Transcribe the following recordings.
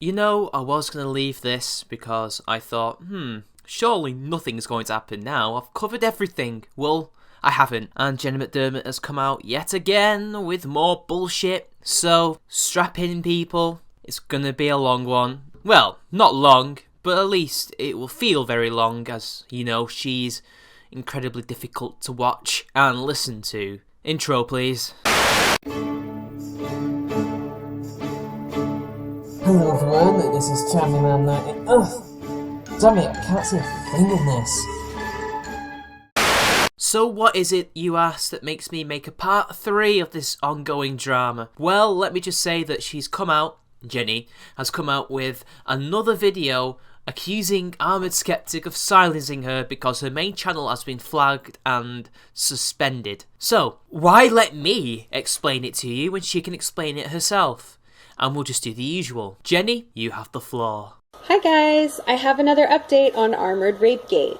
You know, I was going to leave this because I thought, surely nothing's going to happen now. I've covered everything. Well, I haven't. And Jenny McDermott has come out yet again with more bullshit. So, strap in, people. It's going to be a long one. Well, not long, but at least it will feel very long, as, you know, she's incredibly difficult to watch and listen to. Intro, please. Hello everyone, this is Travelling Man 90. Ugh! Damn it, I can't see a thing in this. So what is it, you ask, that makes me make a part 3 of this ongoing drama? Well, let me just say that Jenny has come out with another video accusing Armoured Skeptic of silencing her because her main channel has been flagged and suspended. So, why let me explain it to you when she can explain it herself? And we'll just do the usual. Jenny, you have the floor. Hi guys, I have another update on Armoured Rapegate.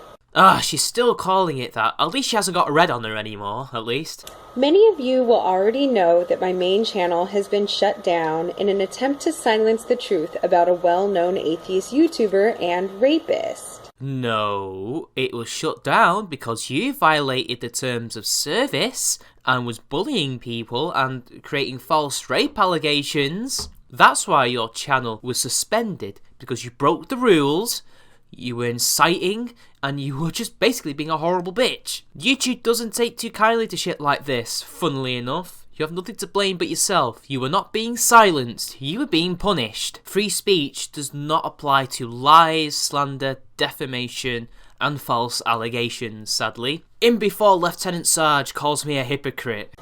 She's still calling it that. At least she hasn't got red on her anymore, at least. Many of you will already know that my main channel has been shut down in an attempt to silence the truth about a well-known atheist YouTuber and rapist. No, it was shut down because you violated the terms of service and was bullying people and creating false rape allegations. That's why your channel was suspended, because you broke the rules, you were inciting, and you were just basically being a horrible bitch. YouTube doesn't take too kindly to shit like this, funnily enough. You have nothing to blame but yourself. You were not being silenced, you were being punished. Free speech does not apply to lies, slander, defamation, and false allegations, sadly. In before Lieutenant Sarge calls me a hypocrite.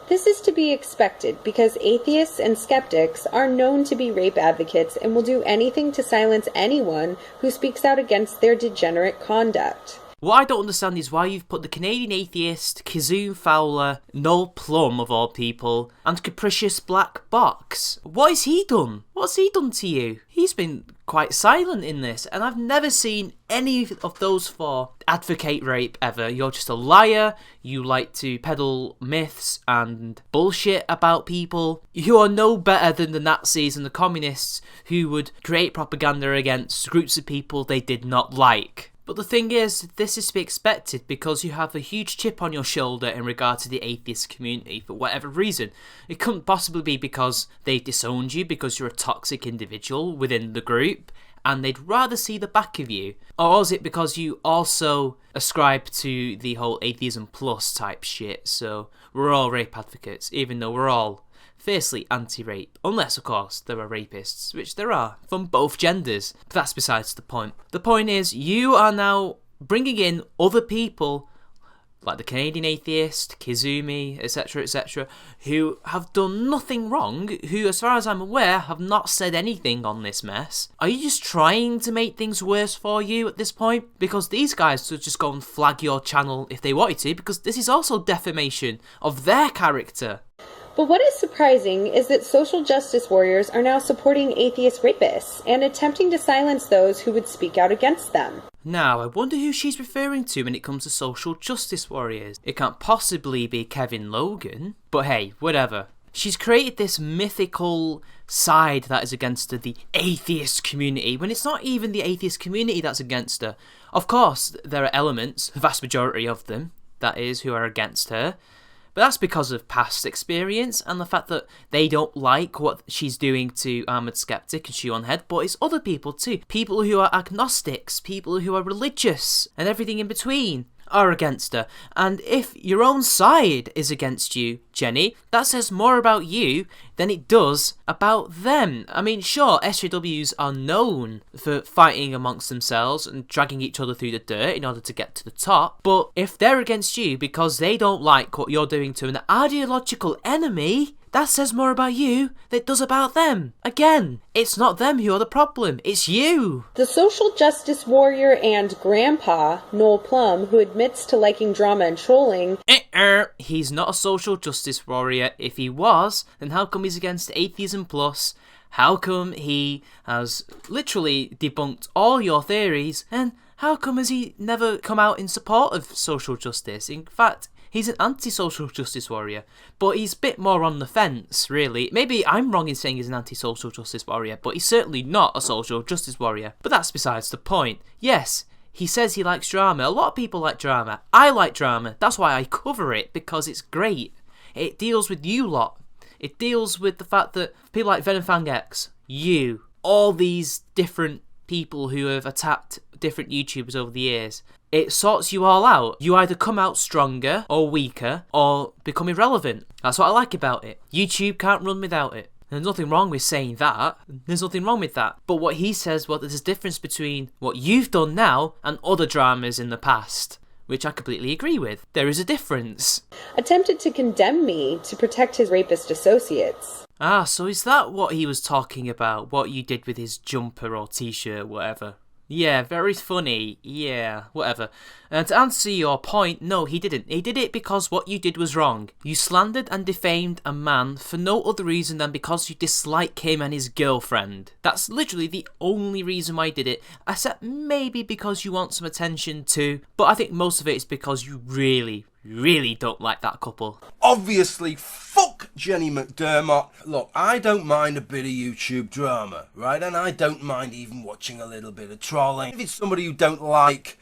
This is to be expected because atheists and skeptics are known to be rape advocates and will do anything to silence anyone who speaks out against their degenerate conduct. What I don't understand is why you've put the Canadian atheist, Kazoo Fowler, Noel Plum of all people, and Capricious Black Box. What has he done? What's he done to you? He's been quite silent in this, and I've never seen any of those four advocate rape ever. You're just a liar, you like to peddle myths and bullshit about people. You are no better than the Nazis and the communists who would create propaganda against groups of people they did not like. But the thing is, this is to be expected because you have a huge chip on your shoulder in regard to the atheist community for whatever reason. It couldn't possibly be because they disowned you because you're a toxic individual within the group and they'd rather see the back of you. Or is it because you also ascribe to the whole atheism plus type shit, so we're all rape advocates, even though we're all fiercely anti-rape, unless of course there are rapists, which there are, from both genders, but that's besides the point. The point is, you are now bringing in other people, like the Canadian atheist, Kizumi, etc., who have done nothing wrong, who, as far as I'm aware, have not said anything on this mess. Are you just trying to make things worse for you at this point? Because these guys could just go and flag your channel if they wanted to, because this is also defamation of their character. But what is surprising is that social justice warriors are now supporting atheist rapists and attempting to silence those who would speak out against them. Now, I wonder who she's referring to when it comes to social justice warriors. It can't possibly be Kevin Logan, but hey, whatever. She's created this mythical side that is against her, the atheist community, when it's not even the atheist community that's against her. Of course, there are elements, the vast majority of them, that is, who are against her. But that's because of past experience and the fact that they don't like what she's doing to Armoured Skeptic and Shoe on Head, but it's other people too. People who are agnostics, people who are religious, and everything in between are against her. And if your own side is against you, Jenny, that says more about you than it does about them. I mean, sure, SJWs are known for fighting amongst themselves and dragging each other through the dirt in order to get to the top, but if they're against you because they don't like what you're doing to an ideological enemy, that says more about you than it does about them. Again, it's not them who are the problem, it's you. The social justice warrior and grandpa, Noel Plum, who admits to liking drama and trolling, he's not a social justice warrior. If he was, then how come he's against Atheism Plus? How come he has literally debunked all your theories? And how come has he never come out in support of social justice? In fact, He's an anti-social justice warrior, but he's a bit more on the fence, really. Maybe I'm wrong in saying he's an anti-social justice warrior, but he's certainly not a social justice warrior. But that's besides the point. Yes, he says he likes drama. A lot of people like drama. I like drama. That's why I cover it, because it's great. It deals with you lot. It deals with the fact that people like Venom Fang X, you, all these different people who have attacked different YouTubers over the years, it sorts you all out. You either come out stronger or weaker or become irrelevant. That's what I like about it. YouTube can't run without it. There's nothing wrong with saying that. There's nothing wrong with that. But what he says, well, there's a difference between what you've done now and other dramas in the past, which I completely agree with. There is a difference. Attempted to condemn me to protect his rapist associates. Ah, so is that what he was talking about? What you did with his jumper or t-shirt, whatever? Yeah, very funny. Yeah, whatever. And to answer your point, no, he didn't. He did it because what you did was wrong. You slandered and defamed a man for no other reason than because you dislike him and his girlfriend. That's literally the only reason why you did it, except maybe because you want some attention too, but I think most of it is because you really don't like that couple. Obviously, fuck Jenny McDermott. Look, I don't mind a bit of YouTube drama, right? And I don't mind even watching a little bit of trolling. If it's somebody you don't like,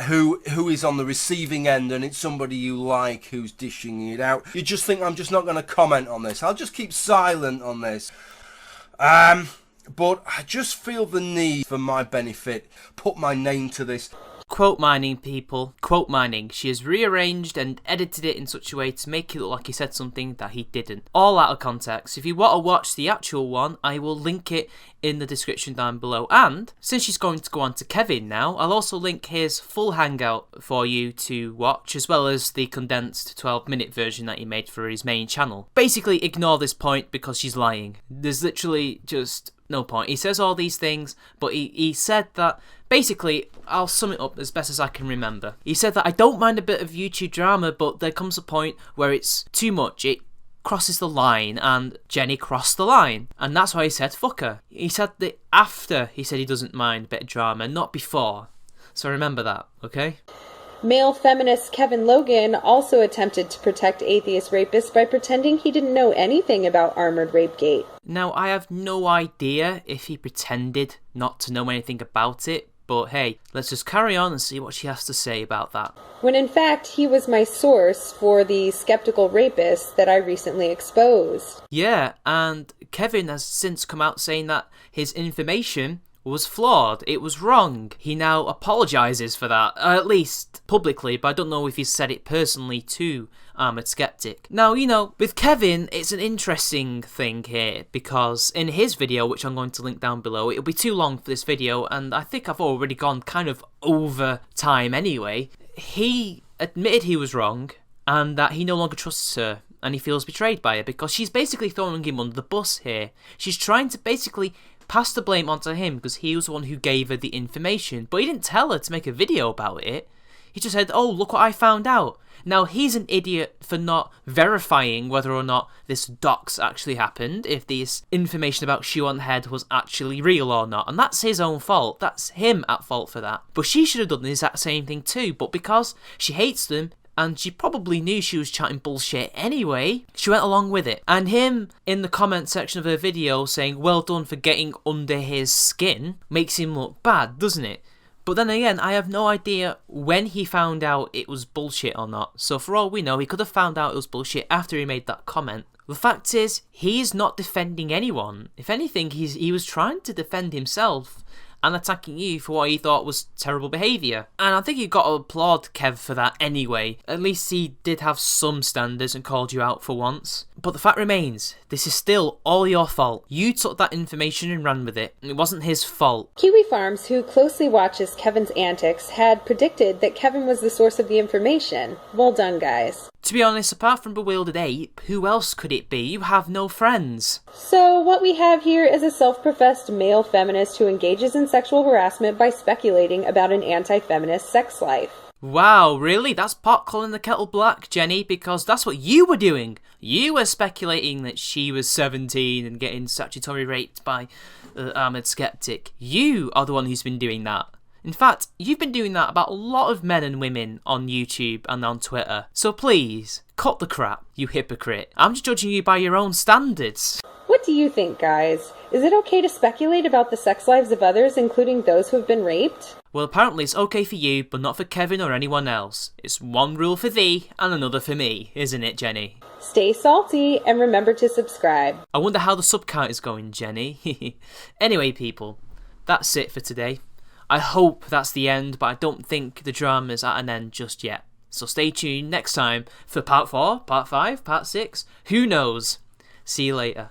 who is on the receiving end, and it's somebody you like who's dishing it out, you just think I'm just not going to comment on this. I'll just keep silent on this. But I just feel the need, for my benefit, put my name to this. Quote mining, people. Quote mining. She has rearranged and edited it in such a way to make it look like he said something that he didn't. All out of context. If you want to watch the actual one, I will link it in the description down below. And since she's going to go on to Kevin now, I'll also link his full hangout for you to watch, as well as the condensed 12-minute version that he made for his main channel. Basically, ignore this point because she's lying. There's literally just no point. He says all these things, but he said that, basically, I'll sum it up as best as I can remember. He said that I don't mind a bit of YouTube drama, but there comes a point where it's too much. It crosses the line, and Jenny crossed the line. And that's why he said fuck her. He said that after he said he doesn't mind a bit of drama, not before. So remember that, okay? Male feminist Kevin Logan also attempted to protect atheist rapists by pretending he didn't know anything about Armoured Rapegate. Now, I have no idea if he pretended not to know anything about it, but hey, let's just carry on and see what she has to say about that. When in fact, he was my source for the skeptical rapists that I recently exposed. Yeah, and Kevin has since come out saying that his information was flawed. It was wrong. He now apologises for that, at least publicly, but I don't know if he's said it personally to Armoured Skeptic. Now, you know, with Kevin, it's an interesting thing here, because in his video, which I'm going to link down below, it'll be too long for this video, and I think I've already gone kind of over time anyway. He admitted he was wrong, and that he no longer trusts her, and he feels betrayed by her, because she's basically throwing him under the bus here. She's trying to basically pass the blame onto him because he was the one who gave her the information, but he didn't tell her to make a video about it. He just said, oh, look what I found out. Now, he's an idiot for not verifying whether or not this dox actually happened, if this information about Shoe on the Head was actually real or not, and that's his own fault. That's him at fault for that. But she should have done the exact same thing too, but because she hates them, and she probably knew she was chatting bullshit anyway, she went along with it. And him, in the comment section of her video, saying, well done for getting under his skin, makes him look bad, doesn't it? But then again, I have no idea when he found out it was bullshit or not. So for all we know, he could have found out it was bullshit after he made that comment. The fact is, he's not defending anyone. If anything, he was trying to defend himself and attacking you for what he thought was terrible behaviour. And I think you got to applaud Kev for that anyway. At least he did have some standards and called you out for once. But the fact remains, this is still all your fault. You took that information and ran with it. It wasn't his fault. Kiwi Farms, who closely watches Kevin's antics, had predicted that Kevin was the source of the information. Well done, guys. To be honest, apart from Bewildered Ape, who else could it be? You have no friends. So what we have here is a self-professed male feminist who engages in sexual harassment by speculating about an anti-feminist sex life. Wow, really? That's pot calling the kettle black, Jenny, because that's what you were doing. You were speculating that she was 17 and getting statutory raped by Armoured Skeptic. You are the one who's been doing that. In fact, you've been doing that about a lot of men and women on YouTube and on Twitter. So please, cut the crap, you hypocrite. I'm just judging you by your own standards. What do you think, guys? Is it okay to speculate about the sex lives of others, including those who have been raped? Well, apparently it's okay for you, but not for Kevin or anyone else. It's one rule for thee and another for me, isn't it, Jenny? Stay salty and remember to subscribe. I wonder how the sub count is going, Jenny. Anyway, people, that's it for today. I hope that's the end, but I don't think the drama's at an end just yet. So stay tuned next time for part 4, part 5, part 6. Who knows? See you later.